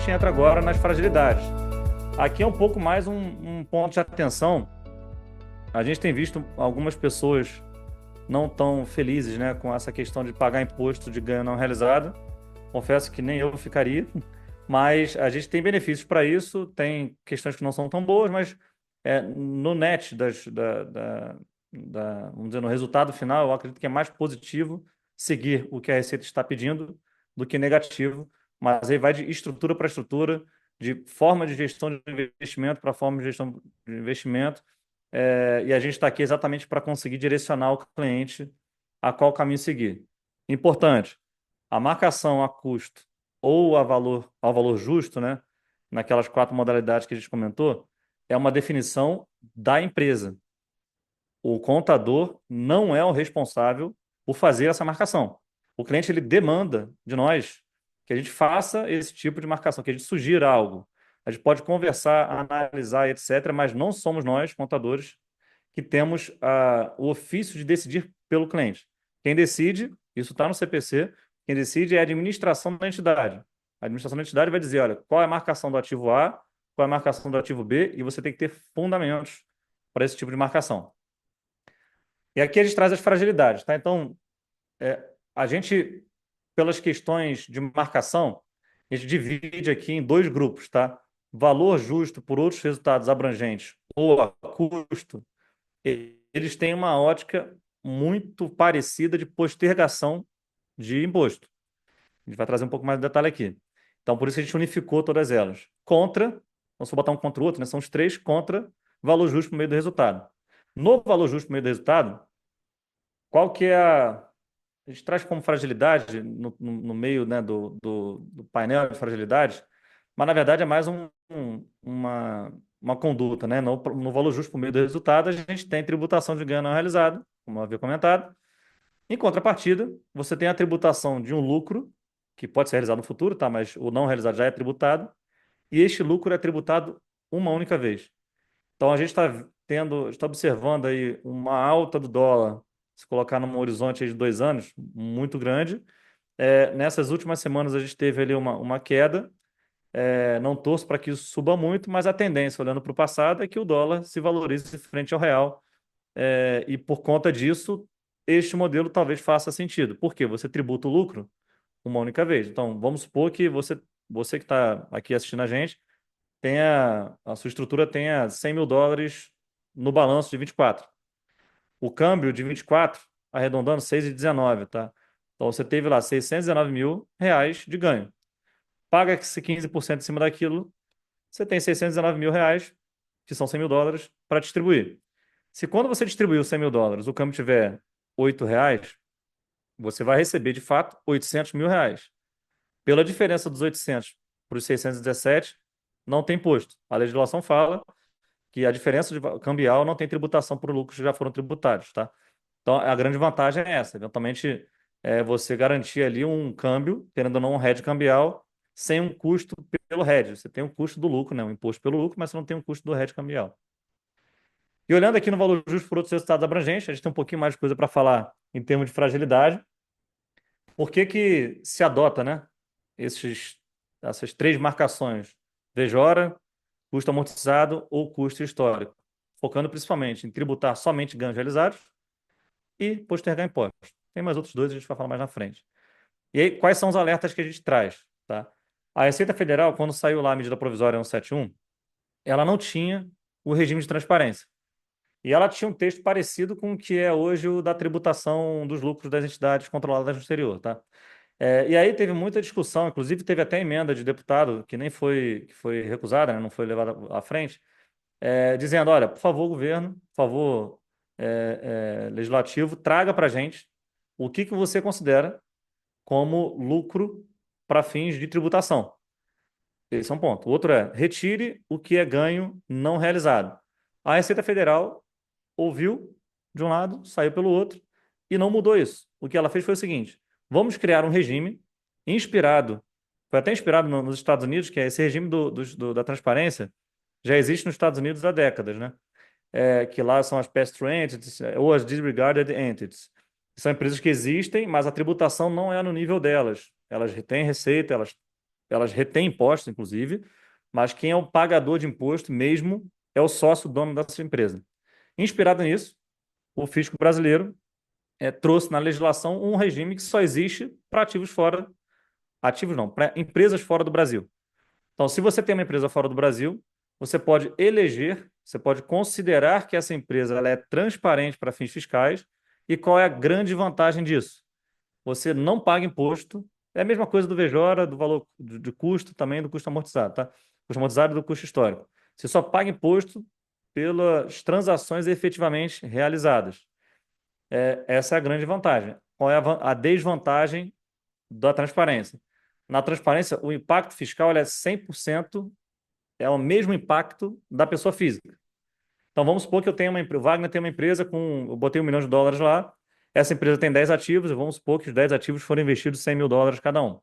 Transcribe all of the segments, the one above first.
gente entra agora nas fragilidades. Aqui é um pouco mais um ponto de atenção. A gente tem visto algumas pessoas não tão felizes, né, com essa questão de pagar imposto de ganho não realizado. Confesso que nem eu ficaria, mas a gente tem benefícios para isso, tem questões que não são tão boas, mas no net, vamos dizer, no resultado final, eu acredito que é mais positivo seguir o que a Receita está pedindo do que negativo, mas aí vai de estrutura para estrutura, de forma de gestão de investimento para forma de gestão de investimento, e a gente está aqui exatamente para conseguir direcionar o cliente a qual caminho seguir. Importante, a marcação a custo ou ao valor justo, né, naquelas quatro modalidades que a gente comentou, é uma definição da empresa. O contador não é o responsável por fazer essa marcação. O cliente ele demanda de nós que a gente faça esse tipo de marcação, que a gente sugira algo. A gente pode conversar, analisar, etc., mas não somos nós, contadores, que temos o ofício de decidir pelo cliente. Quem decide, isso está no CPC, quem decide é a administração da entidade. A administração da entidade vai dizer, olha, qual é a marcação do ativo A, qual é a marcação do ativo B, e você tem que ter fundamentos para esse tipo de marcação. E aqui a gente traz as fragilidades, tá? Então, a gente, pelas questões de marcação, a gente divide aqui em dois grupos, tá? Valor justo por outros resultados abrangentes ou a custo, eles têm uma ótica muito parecida de postergação de imposto. A gente vai trazer um pouco mais de detalhe aqui. Então, por isso a gente unificou todas elas. Contra, vamos botar um contra o outro, né? São os três contra valor justo por meio do resultado. No valor justo por meio do resultado, qual que é a gente traz como fragilidade no meio, né, do painel de fragilidades, mas na verdade é mais uma conduta, né? No valor justo por meio do resultado, a gente tem tributação de ganho não realizado, como eu havia comentado. Em contrapartida, você tem a tributação de um lucro, que pode ser realizado no futuro, tá? Mas o não realizado já é tributado, e este lucro é tributado uma única vez. Então a gente está observando aí uma alta do dólar, se colocar num horizonte aí de 2 anos, muito grande. Nessas últimas semanas a gente teve ali uma queda. Não torço para que isso suba muito, mas a tendência, olhando para o passado, é que o dólar se valorize frente ao real. E por conta disso, este modelo talvez faça sentido. Por quê? Você tributa o lucro uma única vez. Então, vamos supor que você que está aqui assistindo a gente, a sua estrutura tenha US$ 100.000 no balanço de 24. O câmbio de 24, arredondando, 6,19, tá? Então você teve lá R$ 619.000 de ganho. Paga esse 15% em cima daquilo, você tem R$ 619.000, que são US$ 100.000, para distribuir. Se quando você distribuir os US$ 100.000, o câmbio tiver R$ 8, você vai receber, de fato, R$ 800.000. Pela diferença dos 800 para os 617, não tem imposto. A legislação fala que a diferença cambial não tem tributação por lucros que já foram tributados, tá? Então, a grande vantagem é essa. Eventualmente, você garantir ali um câmbio, querendo ou não, um hedge cambial, sem um custo pelo hedge. Você tem um custo do lucro, né? Um imposto pelo lucro, mas você não tem um custo do hedge cambial. E olhando aqui no valor justo por outros resultados abrangentes, a gente tem um pouquinho mais de coisa para falar em termos de fragilidade. Por que que se adota, né? Essas três marcações: VJORA, custo amortizado ou custo histórico, focando principalmente em tributar somente ganhos realizados e postergar impostos. Tem mais outros dois, a gente vai falar mais na frente. E aí, quais são os alertas que a gente traz? Tá? A Receita Federal, quando saiu lá a medida provisória 171, ela não tinha o regime de transparência. E ela tinha um texto parecido com o que é hoje o da tributação dos lucros das entidades controladas no exterior. Tá? E aí teve muita discussão, inclusive teve até emenda de deputado que foi recusada, né, não foi levada à frente, dizendo, olha, por favor, governo, por favor, legislativo, traga para a gente o que você considera como lucro para fins de tributação. Esse é um ponto. O outro é, retire o que é ganho não realizado. A Receita Federal ouviu de um lado, saiu pelo outro e não mudou isso. O que ela fez foi o seguinte, vamos criar um regime inspirado, foi até inspirado nos Estados Unidos, que é esse regime da transparência, já existe nos Estados Unidos há décadas, né? Que lá são as pass-through entities ou as disregarded entities. São empresas que existem, mas a tributação não é no nível delas. Elas têm receita, elas elas retêm impostos, inclusive, mas quem é o pagador de imposto mesmo é o sócio dono dessa empresa. Inspirado nisso, o fisco brasileiro trouxe na legislação um regime que só existe para ativos não, para empresas fora do Brasil. Então, se você tem uma empresa fora do Brasil, você pode eleger, você pode considerar que essa empresa ela é transparente para fins fiscais. E qual é a grande vantagem disso? Você não paga imposto. É a mesma coisa do VJORA, do valor de custo, também do custo amortizado, tá? Custo amortizado e do custo histórico. Você só paga imposto pelas transações efetivamente realizadas. Essa é a grande vantagem. Qual é a desvantagem da transparência? Na transparência, o impacto fiscal é 100%, é o mesmo impacto da pessoa física. Então, vamos supor que eu tenho o Wagner tem uma empresa eu botei US$ 1 milhão lá, essa empresa tem 10 ativos, e vamos supor que os 10 ativos foram investidos US$ 100 mil cada um.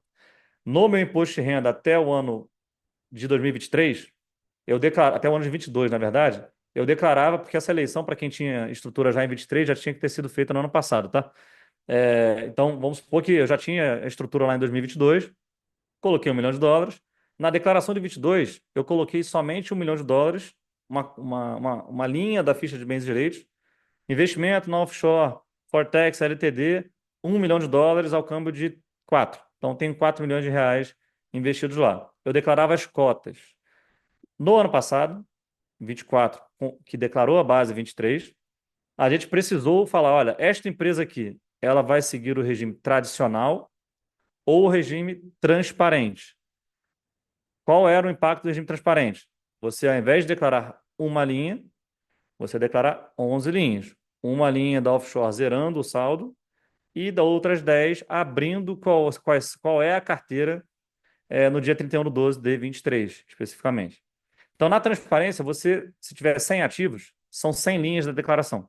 No meu imposto de renda até o ano de 2023, até o ano de 22, na verdade, eu declarava, porque essa eleição, para quem tinha estrutura já em 23, já tinha que ter sido feita no ano passado, tá? Então, vamos supor que eu já tinha a estrutura lá em 2022, coloquei US$ 1 milhão. Na declaração de 22, eu coloquei somente US$ 1 milhão, uma linha da ficha de bens e direitos, investimento na offshore, Fortex, LTD, US$ 1 milhão ao câmbio de 4. Então, tenho R$ 4 milhões investidos lá. Eu declarava as cotas. No ano passado, 24, que declarou a base 23, a gente precisou falar, olha, esta empresa aqui, ela vai seguir o regime tradicional ou o regime transparente. Qual era o impacto do regime transparente? Você, ao invés de declarar uma linha, você declara 11 linhas. Uma linha da offshore zerando o saldo e da outras 10 abrindo qual é a carteira no dia 31/12 de 23, especificamente. Então, na transparência, se tiver 100 ativos, são 100 linhas da declaração.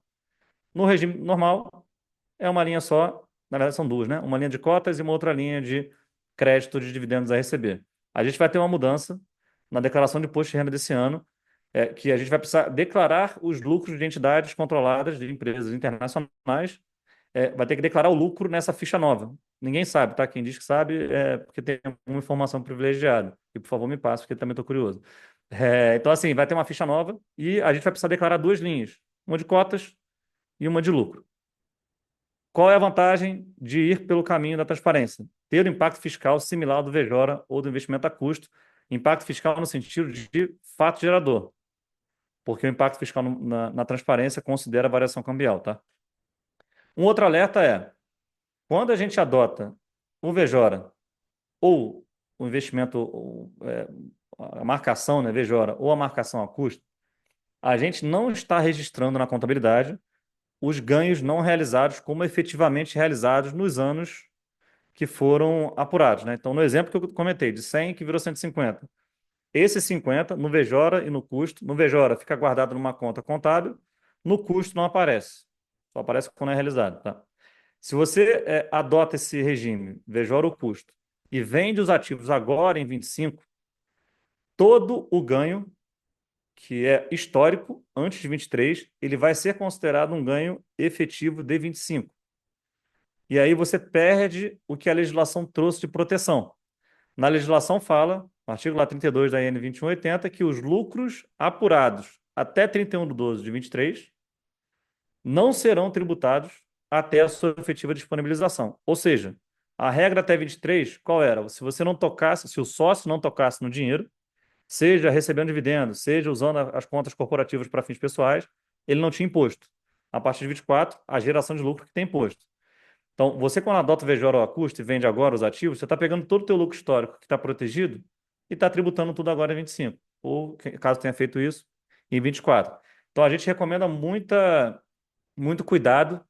No regime normal, é uma linha só, na verdade são duas, né? Uma linha de cotas e uma outra linha de crédito de dividendos a receber. A gente vai ter uma mudança na declaração de imposto de renda desse ano, que a gente vai precisar declarar os lucros de entidades controladas de empresas internacionais, vai ter que declarar o lucro nessa ficha nova. Ninguém sabe, tá? Quem diz que sabe é porque tem uma informação privilegiada. E, por favor, me passe, porque também estou curioso. Então, assim, vai ter uma ficha nova e a gente vai precisar declarar duas linhas, uma de cotas e uma de lucro. Qual é a vantagem de ir pelo caminho da transparência? Ter um impacto fiscal similar ao do VJORA ou do investimento a custo. Impacto fiscal no sentido de fato gerador, porque o impacto fiscal na transparência considera a variação cambial, tá? Um outro alerta quando a gente adota o VJORA ou o investimento, a marcação, né, VJORA, ou a marcação a custo, a gente não está registrando na contabilidade os ganhos não realizados como efetivamente realizados nos anos que foram apurados, né? Então, no exemplo que eu comentei, de 100 que virou 150. Esse 50, no VJORA e no custo, no VJORA fica guardado numa conta contábil, no custo não aparece. Só aparece quando é realizado, tá? Se você adota esse regime, VJORA ou custo, e vende os ativos agora em 25, todo o ganho, que é histórico, antes de 23, ele vai ser considerado um ganho efetivo de 25. E aí você perde o que a legislação trouxe de proteção. Na legislação fala, no artigo lá 32 da IN 2180, que os lucros apurados até 31/12 de 23 não serão tributados até a sua efetiva disponibilização. Ou seja, a regra até 23, qual era? Se você não tocasse, se o sócio não tocasse no dinheiro, seja recebendo dividendos, seja usando as contas corporativas para fins pessoais, ele não tinha imposto. A partir de 24, a geração de lucro que tem imposto. Então, você quando adota o VJORA ao custo e vende agora os ativos, você está pegando todo o teu lucro histórico que está protegido e está tributando tudo agora em 25. Ou, caso tenha feito isso, em 24. Então, a gente recomenda muito cuidado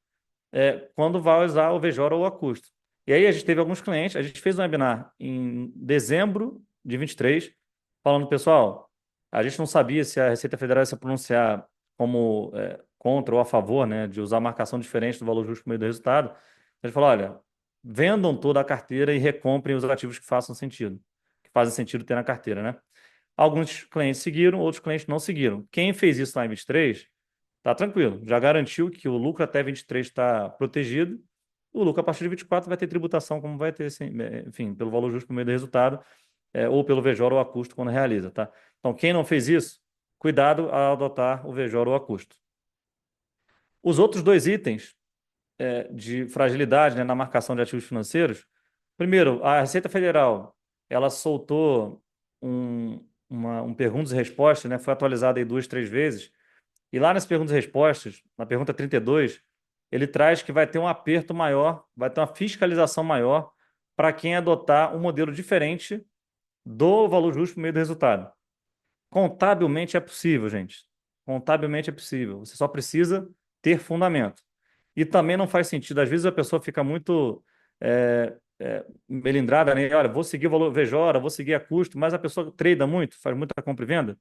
quando vai usar o VJORA ou a custo. E aí, a gente teve alguns clientes, a gente fez um webinar em dezembro de 23, falando, pessoal, a gente não sabia se a Receita Federal ia se pronunciar como contra ou a favor, né, de usar marcação diferente do valor justo por meio do resultado. A gente falou, olha, vendam toda a carteira e recomprem os ativos que façam sentido, que fazem sentido ter na carteira, né? Alguns clientes seguiram, outros clientes não seguiram. Quem fez isso lá em 23, tá tranquilo, já garantiu que o lucro até 23 está protegido. O lucro a partir de 24 vai ter tributação, como vai ter, enfim, pelo valor justo por meio do resultado. ou pelo VJOR ou a custo quando realiza, tá? Então, quem não fez isso, cuidado ao adotar o VJOR ou a custo. Os outros dois itens de fragilidade, né, na marcação de ativos financeiros, primeiro, a Receita Federal, ela soltou um perguntas e respostas, né, foi atualizada aí 2, 3 vezes, e lá nas perguntas e respostas, na pergunta 32, ele traz que vai ter um aperto maior, vai ter uma fiscalização maior para quem adotar um modelo diferente do valor justo por meio do resultado. Contabilmente é possível, gente. Contabilmente é possível. Você só precisa ter fundamento. E também não faz sentido. Às vezes a pessoa fica muito melindrada, né? Olha, vou seguir o valor VJORA, vou seguir a custo, mas a pessoa trada muito, faz muita compra e venda.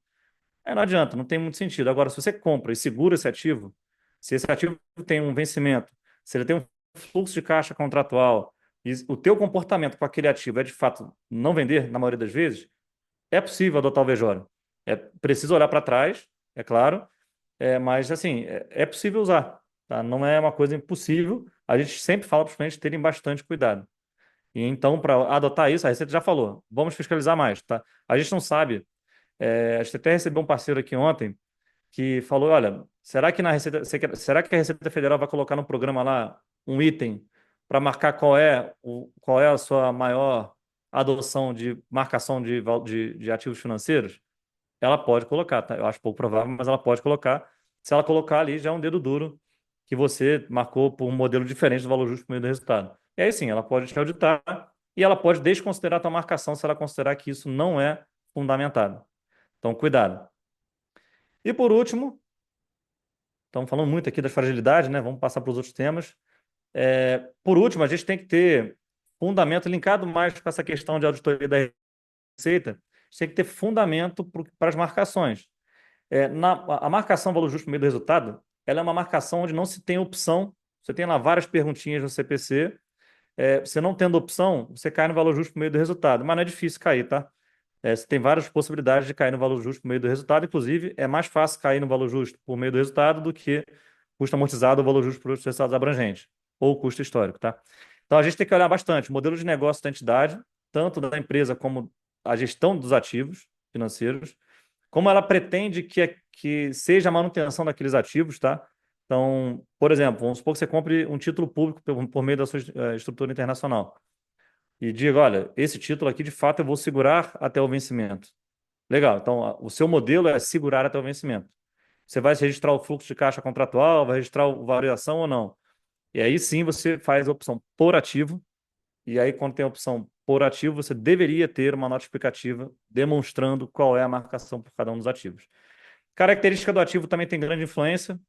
Aí não adianta, não tem muito sentido. Agora, se você compra e segura esse ativo, se esse ativo tem um vencimento, se ele tem um fluxo de caixa contratual, e o teu comportamento com aquele ativo é de fato não vender, na maioria das vezes, é possível adotar o VJORA. É preciso olhar para trás, é claro, mas assim, é possível usar, tá? Não é uma coisa impossível. A gente sempre fala para os clientes terem bastante cuidado. E então, para adotar isso, a Receita já falou, vamos fiscalizar mais, tá? A gente não sabe. A gente até recebeu um parceiro aqui ontem que falou, olha, será que na Receita, será que a Receita Federal vai colocar no programa lá um item para marcar qual é a sua maior adoção de marcação de ativos financeiros? Ela pode colocar, tá? Eu acho pouco provável, mas ela pode colocar. Se ela colocar ali, já é um dedo duro que você marcou por um modelo diferente do valor justo por meio do resultado. E aí sim, ela pode te auditar e ela pode desconsiderar a tua marcação se ela considerar que isso não é fundamentado. Então, cuidado. E por último, estamos falando muito aqui das fragilidades, né? Vamos passar para os outros temas. Por último, a gente tem que ter fundamento linkado mais com essa questão de auditoria da Receita. A gente tem que ter fundamento para as marcações. A marcação valor justo por meio do resultado, ela é uma marcação onde não se tem opção. Você tem lá várias perguntinhas no CPC. Você não tendo opção, você cai no valor justo por meio do resultado. Mas não é difícil cair, tá? Você tem várias possibilidades de cair no valor justo por meio do resultado. Inclusive, é mais fácil cair no valor justo por meio do resultado do que custo amortizado ou valor justo por outros resultados abrangentes, ou custo histórico, tá? Então, a gente tem que olhar bastante o modelo de negócio da entidade, tanto da empresa como a gestão dos ativos financeiros, como ela pretende que seja a manutenção daqueles ativos, tá? Então, por exemplo, vamos supor que você compre um título público por meio da sua estrutura internacional e diga, olha, esse título aqui de fato eu vou segurar até o vencimento. Legal, então o seu modelo é segurar até o vencimento. Você vai registrar o fluxo de caixa contratual, vai registrar a variação ou não. E aí sim você faz a opção por ativo, e aí quando tem a opção por ativo, você deveria ter uma nota explicativa demonstrando qual é a marcação por cada um dos ativos. Característica do ativo também tem grande influência.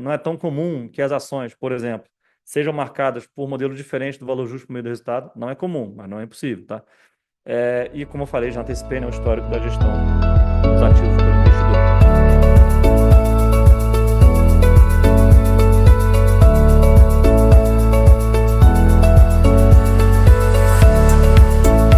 Não é tão comum que as ações, por exemplo, sejam marcadas por modelo diferente do valor justo por meio do resultado. Não é comum, mas não é impossível, tá? E como eu falei, já antecipei, né, o histórico da gestão